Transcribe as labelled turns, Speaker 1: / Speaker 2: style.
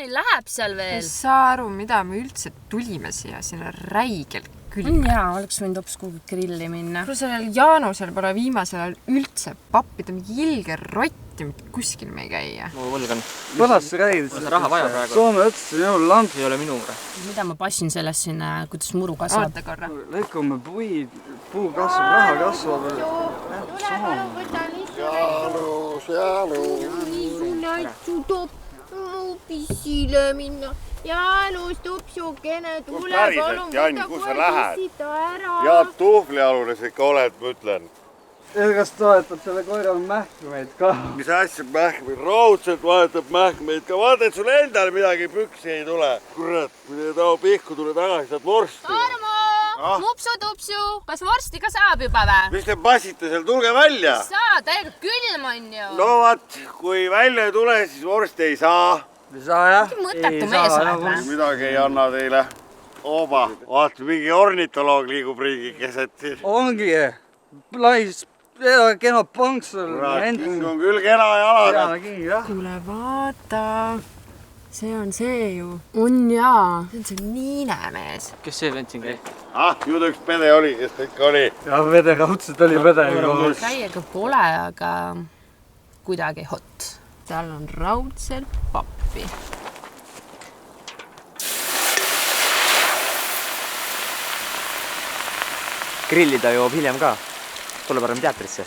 Speaker 1: Jaanil läheb seal veel?
Speaker 2: Ei saa aru, mida me üldse tulime siia, siin on räigelt külm.
Speaker 1: Jaa, oleks võinud hoopis kuhugi grilli minna.
Speaker 2: Kuule sellel Jaanusel pole viimasel ajal üldse pappida, mingi ilge rotti, kuskil me ei käi.
Speaker 3: Ma võlgan.
Speaker 4: Kuidas sa räägid?
Speaker 3: Mul raha vaja praegu.
Speaker 4: Soome ütlesin, jõul lamp.
Speaker 3: Ei ole minu mure.
Speaker 1: Mida ma passin sellest siin, kuidas muru kasvab?
Speaker 2: Oota korra.
Speaker 4: Lõikume puid, puu kasvab, raha kasvab.
Speaker 5: Näitsu toppu pissile minna. Jaanus, tupsukene, tule
Speaker 6: päriselt, Jan, kus sa lähed? Ja tuhvlialunes ikka oled, ma ütlen.
Speaker 4: Kas toetad selle koera mähkmeid ka?
Speaker 6: Mis asja mähkmeid? Raudselt vahetab mähkmeid ka. Vaata, et sul endal midagi püksi ei tule. Kurat, kui te tao pihku tule tagasi, saad vorsti.
Speaker 1: Tarmo! Mupsu-tupsu! Kas vorsti ka saab juba või?
Speaker 6: Mis te passite seal? Tulge välja!
Speaker 1: Saa, täiega külm on ju!
Speaker 6: No vaat, kui välja ei tule, siis vorsti ei saa.
Speaker 4: Ei saa jah?
Speaker 1: Mõttetu mees oled või?
Speaker 6: Midagi ei anna teile. Oba, vaata, mingi ornitoloog liigub riigi keset.
Speaker 4: Ongi. Lais, kena panksul.
Speaker 6: King on küll kena jalad.
Speaker 4: Kena king, jah.
Speaker 2: Kuule, vaata. See on see ju. On jaa. See on see Niinemees.
Speaker 3: Kes see vend siin käib?
Speaker 6: Ju ta üks pede oli, kes ta ikka oli.
Speaker 4: Ja vede raudselt oli vede.
Speaker 1: Täiega pole, aga kuidagi hot.
Speaker 2: Tal on raudselt pappi.
Speaker 3: Grillida joob hiljem ka. Tule parem teatrisse.